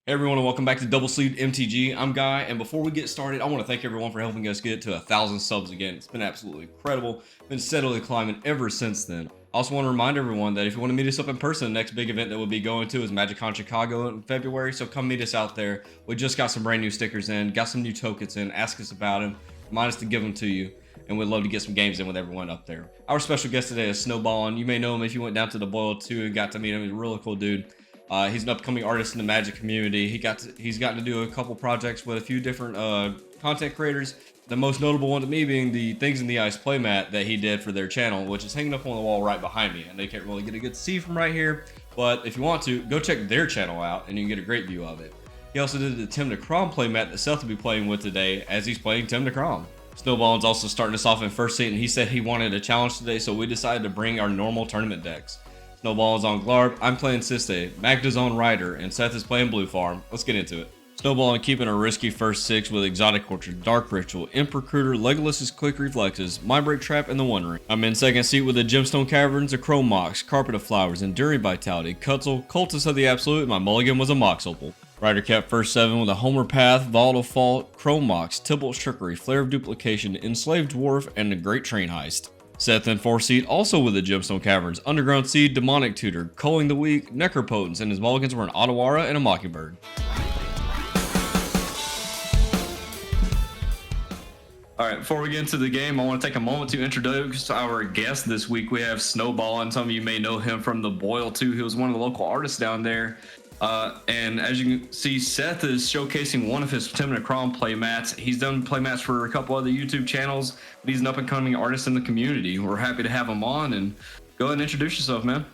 Hey everyone, and welcome back to Double Sleeved MTG. I'm Guy, and before we get started, I want to thank everyone for helping us get to 1,000 subs again. It's been absolutely incredible. Been steadily climbing ever since then. I also want to remind everyone that if you want to meet us up in person, the next big event that we'll be going to is MagicCon Chicago in February, so come meet us out there. We just got some brand new stickers in, got some new tokens in, ask us about them, remind us to give them to you, and we'd love to get some games in with everyone up there. Our special guest today is Snowballin. You may know him if you went down to the Boil 2 and got to meet him. He's a really cool dude. He's an upcoming artist in the Magic community. He's gotten to do a couple projects with a few different content creators. The most notable one to me being the Things in the Ice playmat that he did for their channel, which is hanging up on the wall right behind me. And they can't really get a good see from right here, but if you want to, go check their channel out and you can get a great view of it. He also did the Tymna Kraum playmat that Seth will be playing with today as he's playing Tymna Kraum. Snowballin's also starting us off in first seat, and he said he wanted a challenge today, so we decided to bring our normal tournament decks. Snowball's on Glarb, I'm playing Sisay, Magda's on Rider, and Seth is playing Blue Farm. Let's get into it. Snowballin keeping a risky first six with Exotic Orchard, Dark Ritual, Emperor Recruiter, Legolas's Quick Reflexes, Mindbreak Trap, and the One Ring. I'm in second seat with the Gemstone Caverns, a Kraum Mox, Carpet of Flowers, Enduring Vitality, Cutzel, Cultist of the Absolute, and my mulligan was a Mox Opal. Rider kept first seven with a Homer Path, Volatile Fault, Kraum Mox, Tybalt's Trickery, Flare of Duplication, Enslaved Dwarf, and the Great Train Heist. Seth in fourth seat, also with the Gemstone Caverns, Underground Seed, Demonic Tutor, Culling the Weak, Necropotence, and his mulligans were an Ottawara and a Mockingbird. Alright, before we get into the game, I want to take a moment to introduce our guest this week. We have Snowballin. Some of you may know him from the Boil 2. He was one of the local artists down there. And as you can see, Seth is showcasing one of his Tymna Kraum playmats. He's done playmats for a couple other YouTube channels, but he's an up-and-coming artist in the community. We're happy to have him on, and go ahead and introduce yourself, man.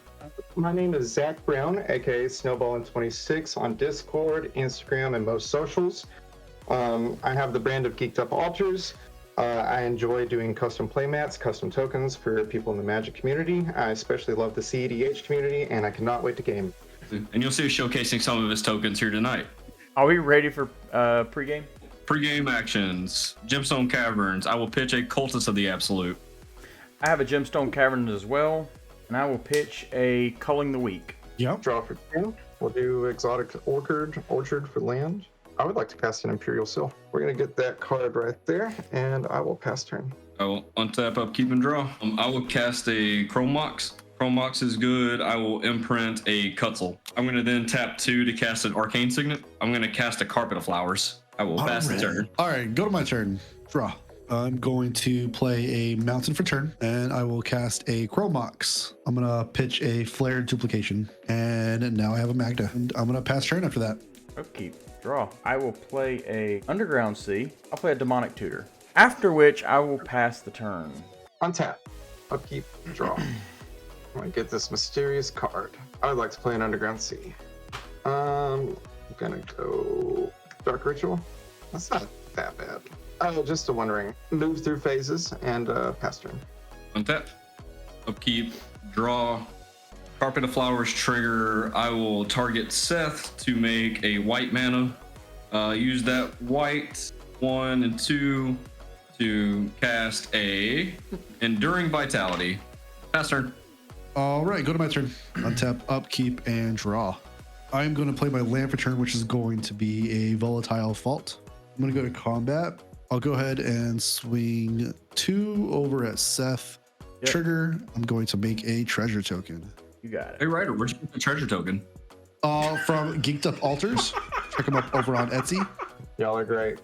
My name is Zach Brown, aka Snowballin26 on Discord, Instagram, and most socials. I have the brand of Geeked Up Altars. I enjoy doing custom playmats, custom tokens for people in the Magic community. I especially love the CEDH community, and I cannot wait to game. And you'll see us showcasing some of his tokens here tonight. Are we ready for pregame? Pre-game actions, Gemstone Caverns. I will pitch a Cultist of the Absolute. I have a Gemstone Cavern as well, and I will pitch a Culling the Weak. Yep. Draw for 10. We'll do Exotic Orchard for land. I would like to cast an Imperial Seal. We're going to get that card right there, and I will pass turn. I will untap, upkeep, and draw. I will cast a Kraum Mox. Kraum Mox is good. I will imprint a Cutzel. I'm going to then tap 2 to cast an Arcane Signet. I'm going to cast a Carpet of Flowers. I will pass the turn. All right, go to my turn. Draw. I'm going to play a Mountain for turn, and I will cast a Kraum Mox. I'm going to pitch a Flared Duplication, and now I have a Magda. And I'm going to pass turn after that. Upkeep. Draw. I will play a Underground Sea. I'll play a Demonic Tutor. After which, I will pass the turn. Untap. Upkeep. Draw. I'm gonna get this mysterious card. I would like to play an Underground Sea. I'm gonna go Dark Ritual. That's not that bad. Just a wondering. Move through phases and pass turn. Untap, upkeep, draw. Carpet of Flowers trigger. I will target Seth to make a white mana. Use that white 1 and 2 to cast a Enduring Vitality. Pass turn. All right, go to my turn. Untap, upkeep, and draw. I'm going to play my land for turn, which is going to be a Volatile Fault. I'm going to go to combat. I'll go ahead and swing 2 over at Seth. Yep. Trigger. I'm going to make a treasure token. You got it. Hey, Ryder, where'd you get the treasure token? From Geeked Up Altars. Check them up over on Etsy. Y'all are great.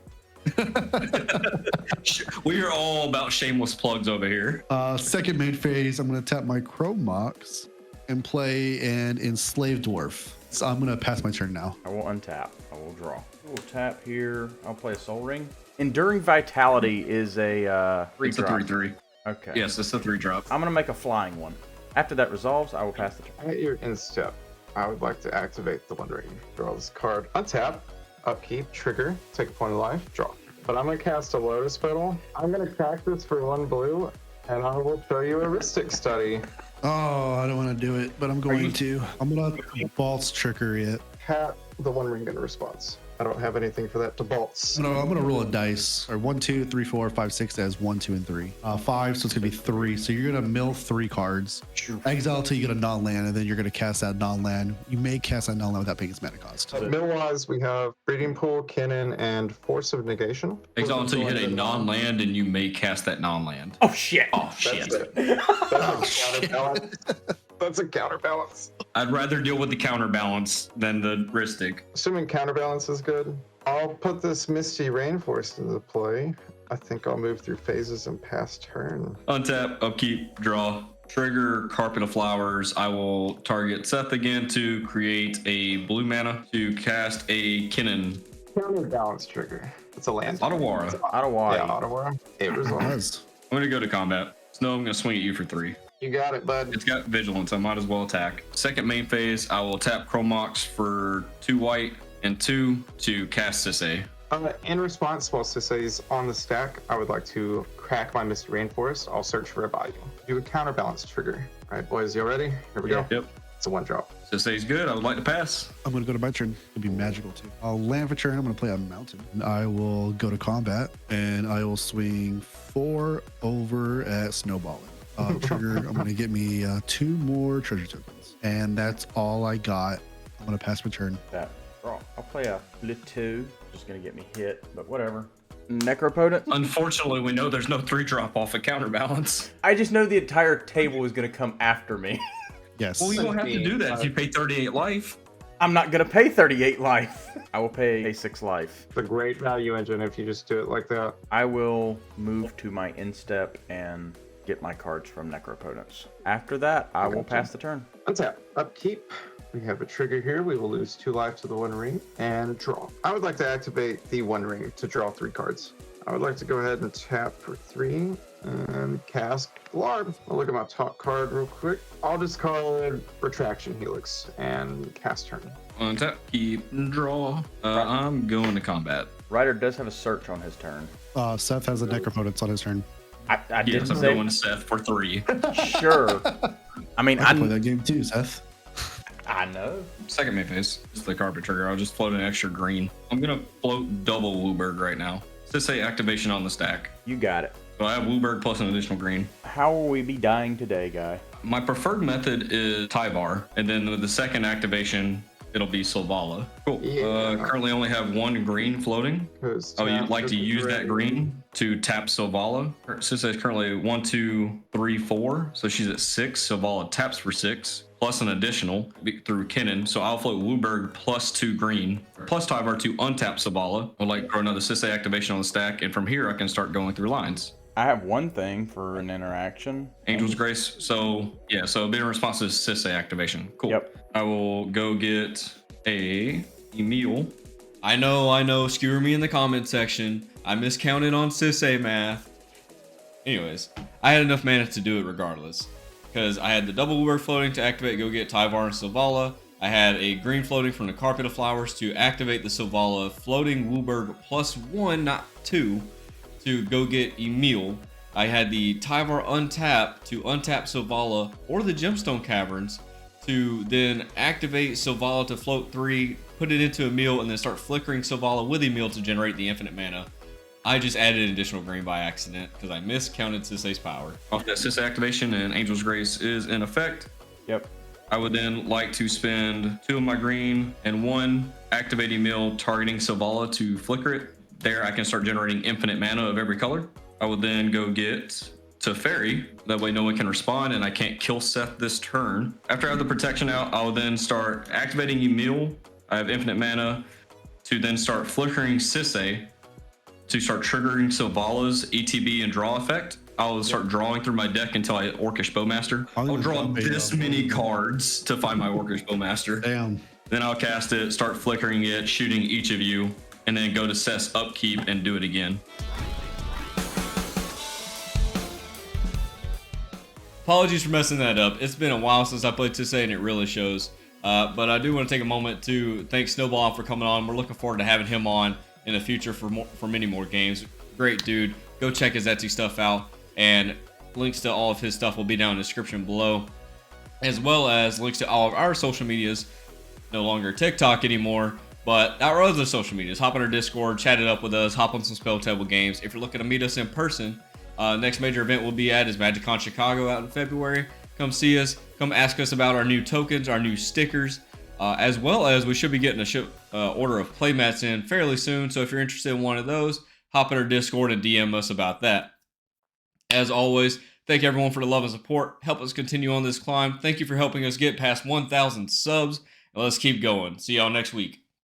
We are all about shameless plugs over here. Second main phase, I'm going to tap my Kraum Mox and play an Enslaved Dwarf. So I'm going to pass my turn now. I will untap. I will draw. We'll tap here. I'll play a Soul Ring. Enduring Vitality is a 3 It's drop. a 3/3. Okay. Yes, it's a 3 drop. I'm going to make a flying one. After that resolves, I will pass the turn. At your instep, I would like to activate the One Ring. Draw this card. Untap. Upkeep. Trigger. Take a point of life. Draw. But I'm going to cast a Lotus Petal. I'm going to crack this for 1 blue, and I will show you a Ristic Study. Oh, I don't want to do it, but I'm going to. I'm going to False Trickery it. Tap the One Ring in response. I don't have anything for that to bolts. I'm gonna roll a dice. Or 1, 2, 3, 4, 5, 6 as 1, 2, and 3. 5, so it's gonna be 3. So you're gonna mill 3 cards. Exile till you get a non-land, and then you're gonna cast that non-land. You may cast that non-land without paying its mana cost. Mill-wise, we have Breeding Pool, Kinnan, and Force of Negation. Exile until you hit a non-land, and you may cast that non-land. Oh shit. Oh shit. That's a counterbalance. That's a counterbalance. I'd rather deal with the counterbalance than the Ristic. Assuming counterbalance is good, I'll put this Misty Rainforest into play. I think I'll move through phases and pass turn. Untap, upkeep, draw. Trigger Carpet of Flowers. I will target Seth again to create a blue mana to cast a Kinnan. Counterbalance trigger. It's a land. Otawara. Ottawa. Yeah, Otawara. It resolves. I'm gonna go to combat. Snow, I'm gonna swing at you for 3. You got it, bud. It's got vigilance, I might as well attack. Second main phase, I will tap Chromox for 2 white and 2 to cast Sisay. In response, while Sisay's on the stack, I would like to crack my Misty Rainforest. I'll search for a value. Do a counterbalance trigger. All right, boys, you all ready? Here we go. Yep. It's a 1-drop. Sisay's good. I would like to pass. I'm gonna go to my turn. It'll be magical too. I'll land for turn. I'm gonna play a mountain. And I will go to combat, and I will swing 4 over at Snowballin. Trigger. I'm gonna get me 2 more treasure tokens, and that's all I got. I'm gonna pass my turn. That draw. I'll play a Litu. Just gonna get me hit, but whatever. Necropotent. Unfortunately, we know there's no 3-drop off a counterbalance. I just know the entire table is gonna come after me. Yes. Well, you don't have to do that if you pay 38 life. I'm not gonna pay 38 life. I will pay 6 life. It's a great value engine if you just do it like that. I will move to my instep and get my cards from Necropotents. After that, I will pass the turn. Untap. Upkeep. We have a trigger here. We will lose 2 life to the One Ring and draw. I would like to activate the One Ring to draw 3 cards. I would like to go ahead and tap for 3 and cast Glarb. I'll look at my top card real quick. I'll just call it Retraction Helix and cast turn. Untap, keep, draw. I'm going to combat. Ryder does have a search on his turn. Seth has a Necropotence on his turn. I Yes, didn't I'm say going to Seth for 3. sure. I mean, I can play that game too, Seth. I know. Second main phase is the carpet trigger. I'll just float an extra green. I'm going to float double Wooburg right now. Sisay activation on the stack. You got it. So I have Wooburg plus an additional green. How will we be dying today, guy? My preferred method is Tyvar, and then with the second activation, it'll be Silvala. Cool. Yeah. Currently only have 1 green floating. Oh, you'd like to use that green to tap Silvala? Sisay is currently 1, 2, 3, 4. So she's at 6. Silvala taps for 6, plus an additional through Kinnan. So I'll float Wooburg plus 2 green, plus Tyvar to untap Silvala. I'd like to throw another Sisay activation on the stack, and from here I can start going through lines. I have one thing for an interaction. Angel's Grace. So yeah, so being response to Sisay activation. Cool. Yep. I will go get a Emil. I know. Skewer me in the comment section. I miscounted on Sisay math. Anyways, I had enough mana to do it regardless. Because I had the double Wooburg floating to activate, go get Tyvar and Silvala. I had a green floating from the Carpet of Flowers to activate the Silvala, floating Wooburg plus 1, not 2, to go get Emil. I had the Tyvar untap to untap Silvala or the Gemstone Caverns to then activate Silvala to float 3, put it into Emil, and then start flickering Silvala with Emil to generate the infinite mana. I just added an additional green by accident because I miscounted Sisay's power. Off that Sisay activation and Angel's Grace is in effect. Yep. I would then like to spend 2 of my green and 1 activate Emil targeting Silvala to flicker it. There I can start generating infinite mana of every color. I would then go get Teferi. That way no one can respond and I can't kill Seth this turn. After I have the protection out, I will then start activating Emil. I have infinite mana to then start flickering Sisay to start triggering Silvala's ETB and draw effect. I'll start drawing through my deck until I hit Orcish Bowmaster. I'll draw this many cards to find my Orcish Bowmaster. Damn. Then I'll cast it, start flickering it, shooting each of you, and then go to Seth's upkeep and do it again. Apologies for messing that up. It's been a while since I played Sisay and it really shows. But I do want to take a moment to thank Snowballin for coming on. We're looking forward to having him on in the future for many more games. Great dude. Go check his Etsy stuff out. And links to all of his stuff will be down in the description below, as well as links to all of our social medias. No longer TikTok anymore, But our other social medias, hop on our Discord, chat it up with us, hop on some Spell Table games. If you're looking to meet us in person, next major event we'll be at is MagicCon Chicago out in February. Come see us. Come ask us about our new tokens, our new stickers, as well as we should be getting a order of playmats in fairly soon. So if you're interested in one of those, hop in our Discord and DM us about that. As always, thank everyone for the love and support. Help us continue on this climb. Thank you for helping us get past 1,000 subs. And let's keep going. See y'all next week.